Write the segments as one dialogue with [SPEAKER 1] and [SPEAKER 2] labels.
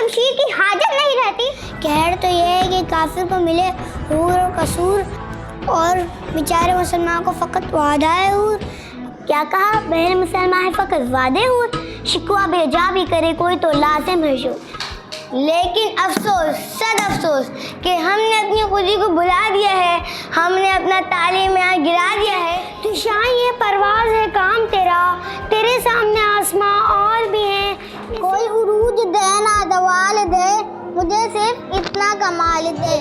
[SPEAKER 1] शमशीर की हाजत नहीं रहती। कहर तो यह है कि काफिर को मिले हूर और कसूर और बेचारे मुसलमान को फ़कत वादा है हूर। क्या कहा? बहन मुसलमान है फ़कत वादे हूर, शिकवा बेजा भी करे कोई तो लाज़िम है शो। लेकिन अफसोस सद अफसोस कि हमने अपनी खुदी को भुला दिया है, हमने अपना तालीम यहाँ गिरा दिया है। तो शान ये परवाज़ है काम तेरा, तेरे सामने आसमां और भी हैं। कोई उरूज दे ना दवाल दे, मुझे सिर्फ इतना कमाल दे।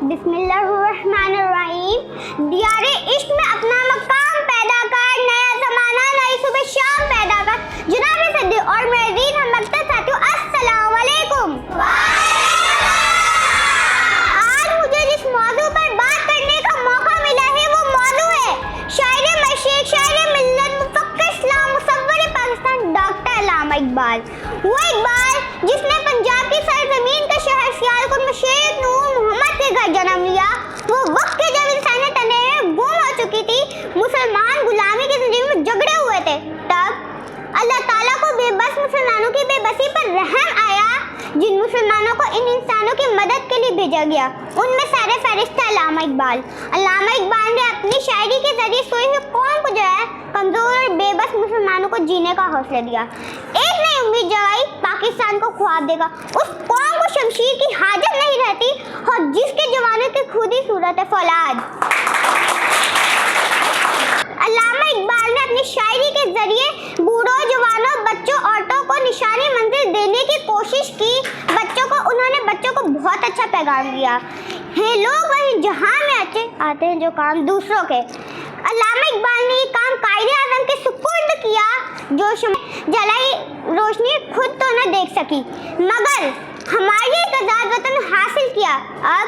[SPEAKER 1] बिस्मिल्लाहिर्रहमानिर्रहीम। दियारे इश्क में अपना मकाम पैदा कर, नया ज़माना नई सुबह शाम पैदा कर। जनाब सदी और मेरीन हम मकसद साथियों, अस्सलाम वालेकुम। आज मुझे जिस मौजू पर बात करने का मौका मिला है वो मौजू है शायर मशरिक़, शायर मिल्लत, मुफ़क्किर इस्लाम, मुसव्विर पाकिस्तान डॉक्टर अल्लामा इकबाल। वो इकबाल जिसने पंजाब की सरजमीन का शहर सियालकोट में शेख नूर मोहम्मद के घर जन्म लिया। वो वक्त के जब इंसानियत अंधेरे में गुम हो चुकी थी, मुसलमान गुलामी की जिंदगी में झगड़े हुए थे, तब अल्लाह ताला को बेबस मुसलमानों की बेबसी पर रहम आया। जिन मुसलमानों को इन इंसानों की मदद के लिए भेजा गया उनमें सारे फहरिस्त थे अल्लामा इकबाल। अल्लामा इकबाल ने अपनी शायरी के जरिए सोई हुई कौम को जो है कमजोर और बेबस मुसलमानों को जीने का हौसला दिया। एक नई उम्मीद जगाई, पाकिस्तान को ख्वाब देगा। उस कौम को शमशीर की हाजत नहीं रहती और जिसके जवानों की खुद ही सूरत है फौलाद। अल्लामा इकबाल ने अपनी शायरी के जरिए बूढ़ों, जवानों, बच्चों, औरतों को निशानी मंजिल देने की कोशिश की। उन्होंने बच्चों को बहुत अच्छा पैगाम दिया है, लोग वही जहां में आते हैं जो काम दूसरों के। अल्लामा इकबाल ने ये काम कायदे आज़म के सुपुर्द किया जो जलाई रोशनी खुद तो न देख सकी मगर हमारी एक आज़ाद वतन हासिल किया। अब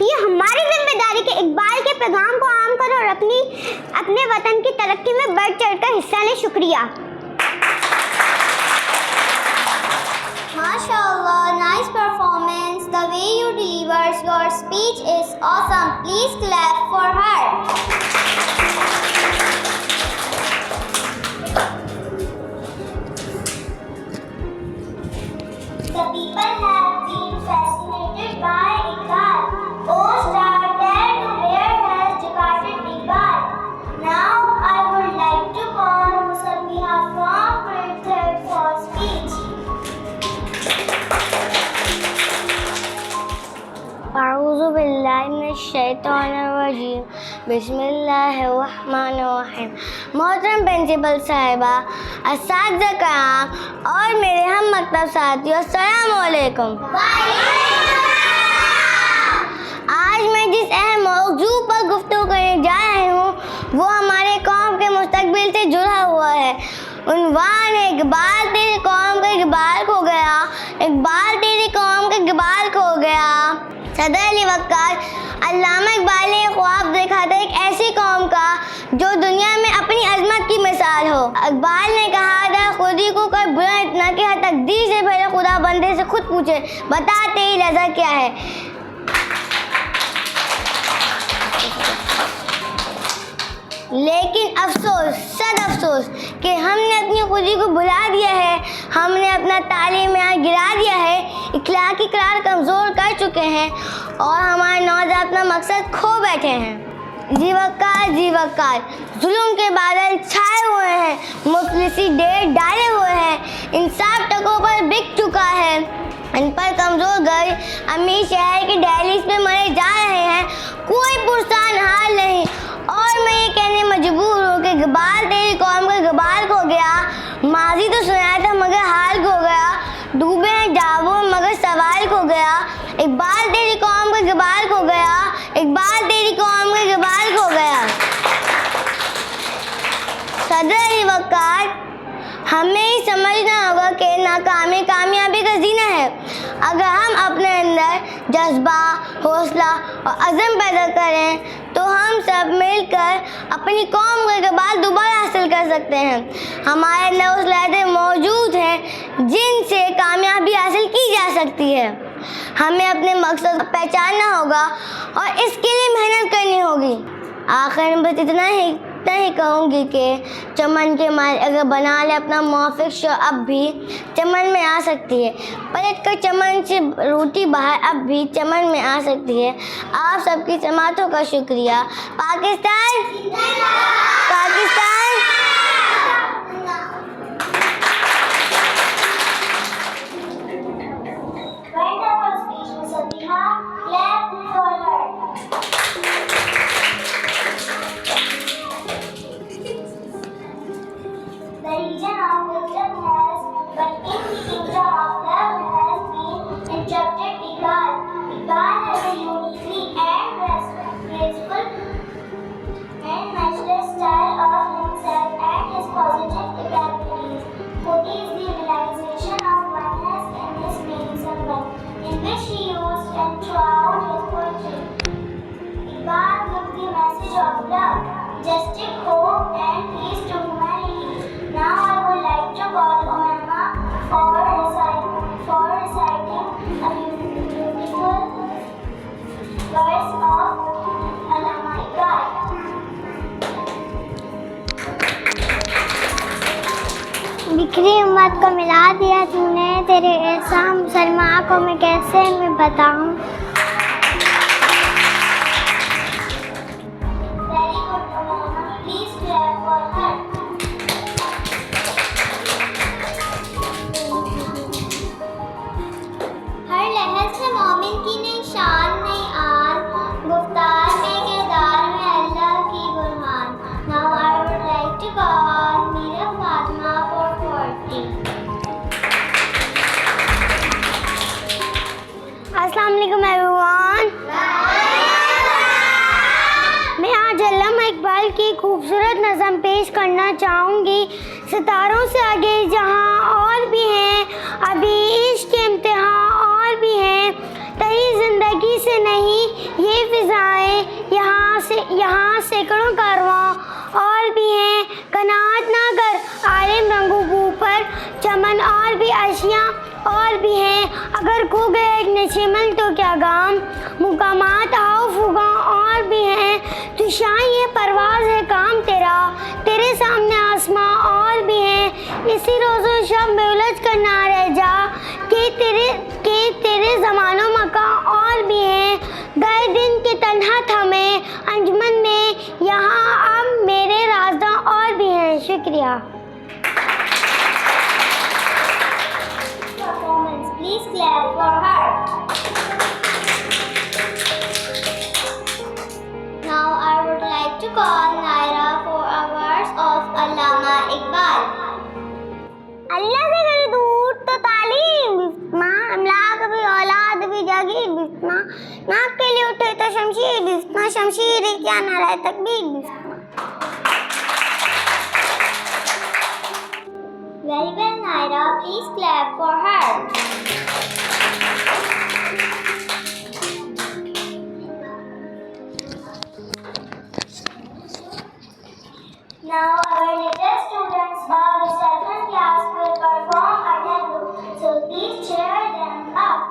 [SPEAKER 1] ये हमारी जिम्मेदारी के इकबाल के पैगाम को आम करो और अपने वतन की तरक्की में बढ़ चढ़कर हिस्सा लें। शुक्रिया।
[SPEAKER 2] MashaAllah, nice performance. The way you delivered your speech is awesome. Please clap for her. The people have been fascinated by Iqbal. Oh, star, dare to where has departed Iqbal. Now I would like to call Musabiha from grade 3rd for speech.
[SPEAKER 1] अऊज़ु बिल्लाहि मिनश्शैतानिर्रजीम। बिस्मिल्लाहिर्रहमानिर्रहीम। मोहतरम principal साहिबा, असातिज़ा कराम और मेरे हम मकतब साथियों, अस्सलामु अलैकुम। आज मैं जिस अहम मौजू पर गुफ्तगू करने जा रही हूँ वो हमारे कौम के मुस्तकबिल से जुड़ा हुआ है। उन्वान है इकबाल तेरी कौम का इकबाल खो गया, इकबाल तेरी कौम का इकबाल खो गया। सदर अली वक्कार अल्लामा इकबाल ने ख्वाब देखा था एक ऐसी कौम का जो दुनिया में अपनी अजमत की मिसाल हो। इकबाल ने कहा था खुदी को कर बुरा इतना कि हर तकदीर से पहले खुदा बंदे से खुद पूछे बता तेरी रज़ा क्या है। लेकिन अफसोस, सद अफसोस कि हमने अपनी खुदी को भुला दिया है, हमने अपना तालीम यहाँ गिरा दिया है, इखलाकी करार कमज़ोर कर चुके हैं और हमारे नौजवान अपना मकसद खो बैठे हैं। जी वक्कार जुल्म के बादल छाए हुए हैं, मुफलिसी ढेर डाले हुए हैं, इंसाफ टकों पर बिक चुका है। इन पर कमज़ोर घर अमीर शहर के दहलीज पे मरे जा रहे हैं, कोई पुरसान हाल नहीं। और मैं ये कहने मजबूर हूँ कि इकबाल तेरी कौम का इकबाल खो गया। माजी तो सुनाया था मगर हाल खो गया, डूबे हैं जाबों मगर सवाल खो गया। इकबाल तेरी कौम का इकबाल खो गया, इकबाल तेरी कौम का इकबाल खो गया। सदर अली वक्कार, हमें ही समझना होगा कि नाकामी कामयाबी का जीना है। अगर हम अपने अंदर जज्बा, हौसला और अज़म पैदा करें तो हम सब मिलकर अपनी कौम का इकबाल दोबारा हासिल कर सकते हैं। हमारे अंदर वो सलाहियतें मौजूद हैं जिनसे कामयाबी हासिल की जा सकती है। हमें अपने मकसद को पहचानना होगा और इसके लिए मेहनत करनी होगी। आखिर में बस इतना ही कहूँगी कि चमन के माल अगर बना ले अपना मौफिक शो अब भी चमन में आ सकती है, पलट कर चमन से रोटी बाहर अब भी चमन में आ सकती है। आप सबकी समातों का शुक्रिया। Pakistan Pakistan.
[SPEAKER 2] The region of wisdom has, but in the kingdom of love has been interrupted. Iqbal has a uniquely majestic hope and peace to humanity. Now I would like to call Umama for reciting a beautiful verse of Allama Iqbal.
[SPEAKER 1] बिखरी उम्मत को मिला दिया तूने, तेरे एहसान मुसलमान को मैं कैसे मैं बताऊं।
[SPEAKER 2] Very good, Umama. Please clap for her. हर लहर से मोमिन की नई शान नई आन, गुफ्तार में किरदार में अल्लाह की Burhan. Now I would like to call Meera Fatma for 40.
[SPEAKER 1] अस्सलाम वालेकुम एवरीवन। मैं आज अल्लामा इकबाल की खूबसूरत नज़म पेश करना चाहूँगी। सितारों से आगे जहाँ और भी हैं, अभी इश्क के इम्तिहान और भी हैं। तेरी ज़िंदगी से नहीं ये फ़िज़ाएं, यहाँ सैकड़ों कारवां और भी हैं। कनात ना कर आलिम रंगू बू पर, चमन और भी अशिया और भी हैं। अगर खो गए एक नशीमन तो क्या गाम, मुकामात आओ फुगा और भी हैं। तू शाही ये परवाज़ है काम तेरा, तेरे सामने आसमां और भी हैं। इसी रोज़ो शब में उलझ कर ना रह जा, कि तेरे ज़मानो मकां और भी हैं। गए दिन के तन्हा थमे अंजुमन में, यहाँ अब मेरे राज़दां और भी हैं। शुक्रिया।
[SPEAKER 2] Performance. Please clap for her. Now I would like to call Naira for a verse of Allama Iqbal.
[SPEAKER 1] अल्लाह से कभी दूर तो तालीम बिस्मा, अमलाक भी औलाद भी जागीर बिस्मा, नाक के लिए उठे तो शमशीर बिस्मा, शमशीर क्या न रहे तकबीर Bisma.
[SPEAKER 2] Very well, Naira. Please clap for her. Now our little students of the second class will perform a tableau. So please cheer them up.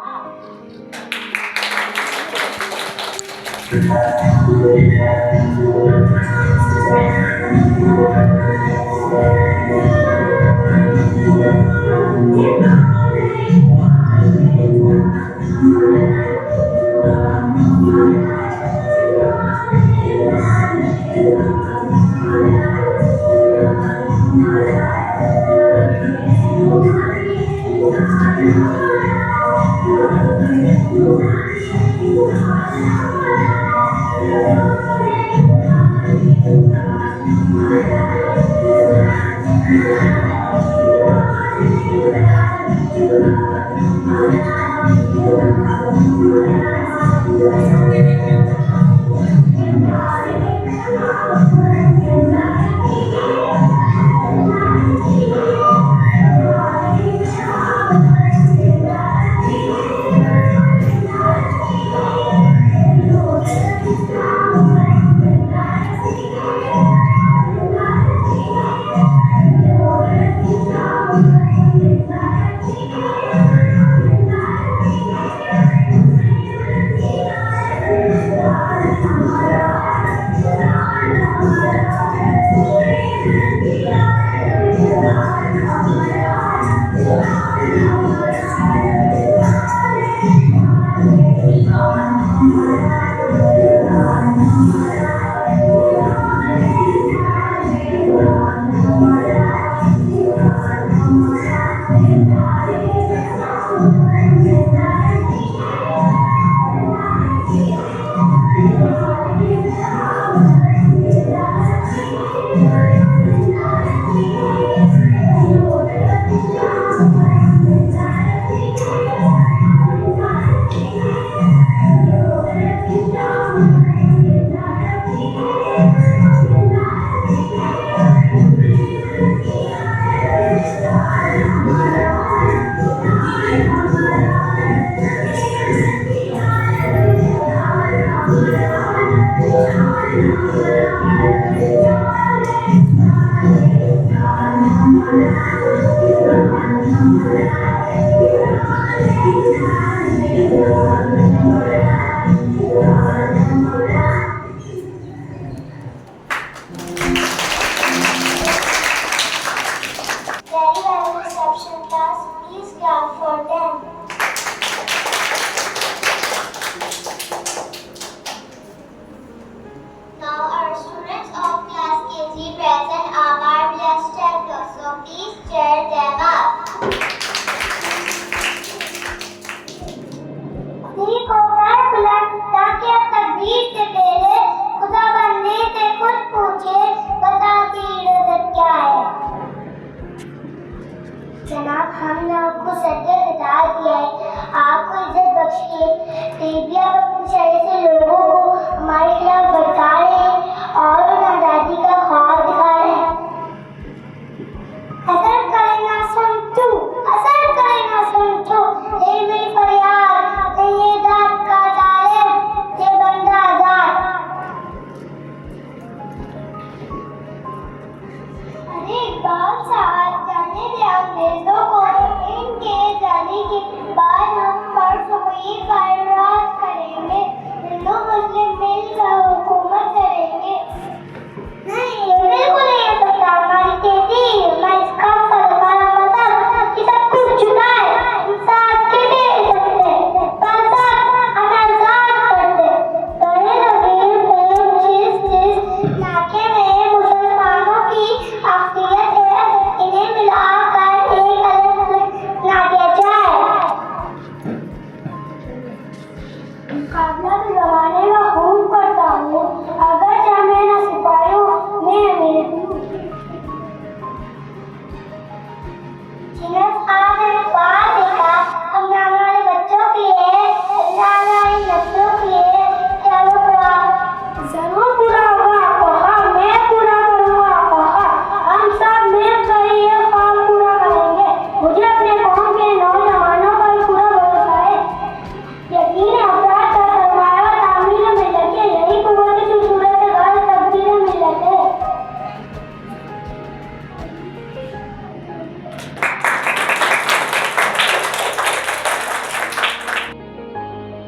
[SPEAKER 2] Very well, reception class. Please clap for them. Now our students of class KG present are marvelous champions, so please cheer them up. खुदी को कर बुलंद ताकि तकदीर से पहले खुदा बनने से खुद पूछे बता तेरी इज्जत क्या है। जनाब हमने आपको सत्य बता दिया है, आपको इज्जत बख्शिए। तेबिया अपने शरीर से लोगों को हमारे खिलाफ भड़का रहे हैं और उन आज़ादी का ख्वाब दिखा रहे हैं। असर करे ना सुन तू, असर करे ना सुन तू, ये मेरी फरियाद, ये दाद का तालिब, ये बंदा आजाद। अरे इकबाल साहब, जाने दे अंग्रेजों को, इनके जाने के बाद हम फर्ज हुई पर राज करेंगे, हिंदू मुस्लिम मिलकर हुकूमत करेंगे। नहीं, ये बिल्कुल नहीं हो सकता। हमारी तेजी, मैं इसका हमारा मतलब कि सब कुछ झूठा है। इंसान कैसे रह सकते हैं? बादशाह हमें आजाद कर दे। बड़े नबीर में जिस इलाके में मुसलमानों की अक्सरियत है, इन्हें मिलाकर एक अलग बना दिया जाए। मुकाबला तो जमाने का खूब करता हूँ, अगर चाहे मैं ना सिपाहियों में अमीर हूँ। जिन्हें आने बाद देखा, हमने हमारे बच्चों के लिए, हमारी नस्लों के लिए क्या वो पूरा जरूर पूरा होगा। ख्वाब मैं पूरा करूँगा, ख्वाब हम सब मिलकर ये ख्वाब पूरा करेंगे। मुझे अपने कौम के नौजवानों पर पूरा भरोसा है। यकीन है अफराद का सरमाया तामीर में लगे, यही कुव्वत की सूरत घर तब्दील में लगे।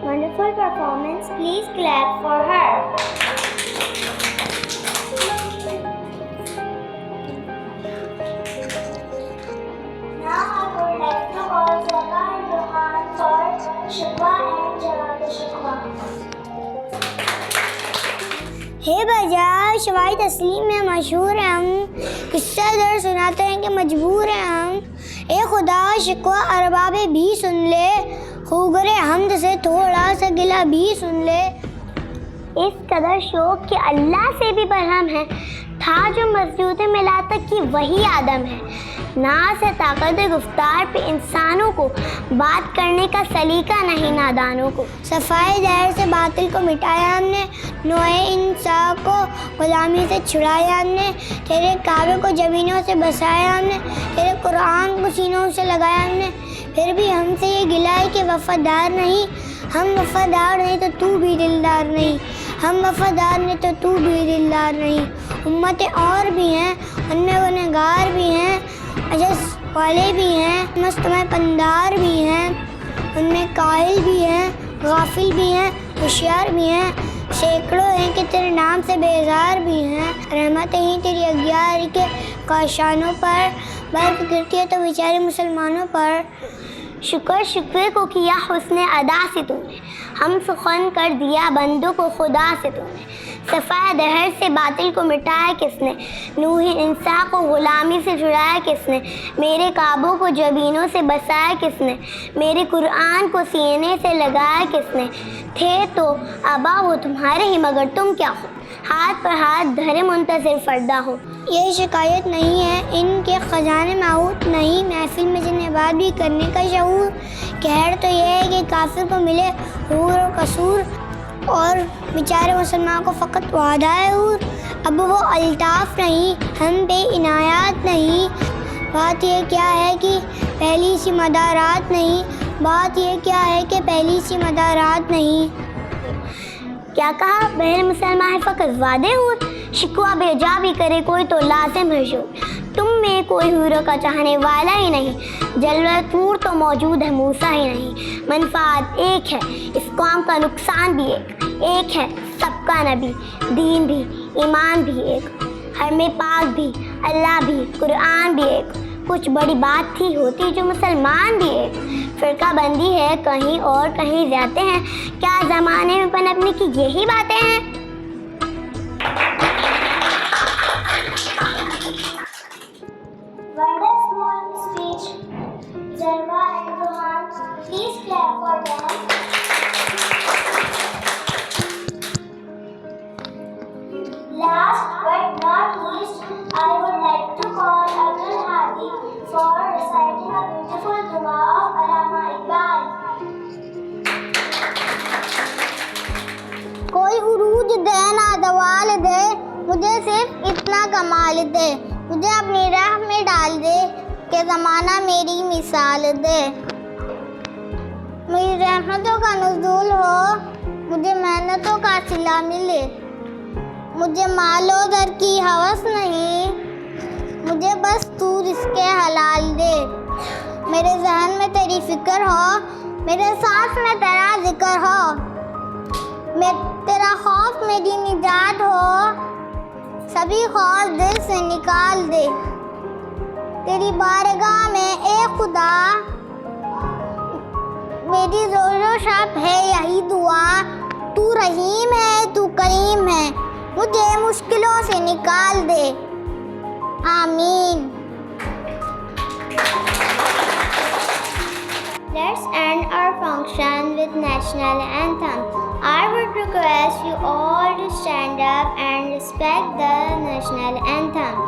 [SPEAKER 2] Wonderful performance. Please clap for her. Now I would like to call Zaka and Johan for Shukwa and Jawab Shukwa.
[SPEAKER 1] हे बजाय शवाई तस्लीम में मशहूर हैं हम, किस्सा दर सुनाते हैं कि मजबूर हैं हम। ए खुदा शिकवा अरबाबे भी सुन ले, खूगरे हमद से थोड़ा सा गिला भी सुन ले। इस कदर शौक कि अल्लाह से भी बरहम है, था जो मस्जूद मिला तक कि वही आदम है। नाज है ताकत गुफ्तार पे इंसानों को, बात करने का सलीका नहीं नादानों को। सफाई दहर से बातिल को मिटाया हमने, नोए इंसान को गुलामी से छुड़ाया हमने। तेरे काबे को ज़मीनों से बसाया हमने, तेरे कुरान को सीनों से लगाया हमने। फिर भी हमसे ये गिला है कि वफादार नहीं, हम वफादार नहीं तो तू भी दिलदार नहीं, हम वफादार नहीं तो तू भी दिलदार नहीं। उम्मतें और भी हैं, उनमें गुनहगार भी हैं, अजस वाले भी हैं, मस्तमय पंदार भी हैं, उनमें काहिल भी हैं, गाफिल भी हैं, होशियार भी हैं। सैकड़ों हैं कि तेरे नाम से बेजार भी हैं। रहमतें ही तेरी अग्यारी के काशानों पर, बर्फ गिरती है तो बेचारे मुसलमानों पर। शुक्र शुक्र को किया हुस्ने अदा से तूने, हम सुखन कर दिया बंदों को खुदा से तूने। सफ़ा दहर से बातिल को मिटाया किसने, नूही इंसान को ग़ुलामी से छुड़ाया किसने। मेरे काबों को ज़मीनों से बसाया किसने, मेरे कुरान को सीने से लगाया किसने। थे तो अबा वो तुम्हारे ही मगर तुम क्या हो, हाथ पर हाथ धरे मुंतज़िर फ़रदा हो। ये शिकायत नहीं है इनके ख़जाने माऊत नहीं, महफिल में जिन्हें बात भी करने का शऊर। कहर तो यह है कि काफिर को मिले हूर और कसूर, और बेचारे मुसलमान को फ़कत वादा है हूर। अब वो अल्ताफ़ नहीं, हम पे इनायात नहीं। बात ये क्या है कि पहली सी मदारात नहीं, बात ये क्या है कि पहली सी मदारात नहीं। क्या कहा बहर मुसलमान है फ़कत वादे हूर, शिकवा बेजा भी करे कोई तो लाजिम है शूर। तुम में कोई हूरों का चाहने वाला ही नहीं, जलवा तूर तो मौजूद है मूसा ही नहीं। मनफात एक है, इस कौम का नुकसान भी एक है सबका नबी, दीन भी ईमान भी एक, हरमे पाक भी अल्लाह भी कुरान भी एक। कुछ बड़ी बात थी होती जो मुसलमान भी एक, फिरका बंदी है कहीं और कहीं जाते हैं, क्या ज़माने में पनपने की यही बातें हैं।
[SPEAKER 2] Wonderful speech, Jalwa and Rohan. Please clap for them. Last but not least, I would like to call Abdul Hadi for reciting a beautiful dua of Allama Iqbal.
[SPEAKER 1] कोई उरूज दे ना दवाल दे, मुझे सिर्फ इतना कमाल दे, मुझे अपनी राह में डाल दे कि ज़माना मेरी मिसाल दे। मेरी रहमतों का नुज़ूल हो, मुझे मेहनतों का सिला मिले, मुझे मालो दर की हवस नहीं, मुझे बस तू रिज़्क़े हलाल दे। मेरे जहन में तेरी फ़िक्र हो, मेरे सांस में तेरा ज़िक्र हो, मैं तेरा खौफ मेरी निजात हो, सभी खौफ दिल से निकाल दे। तेरी बारगाह में ए खुदा मेरी ज़ोरो शब है यही दुआ, तू रहीम है तू करीम है, मुझे मुश्किलों से निकाल दे, आमीन। Let's end our function with national anthem. I would request you all to stand up and respect the national anthem.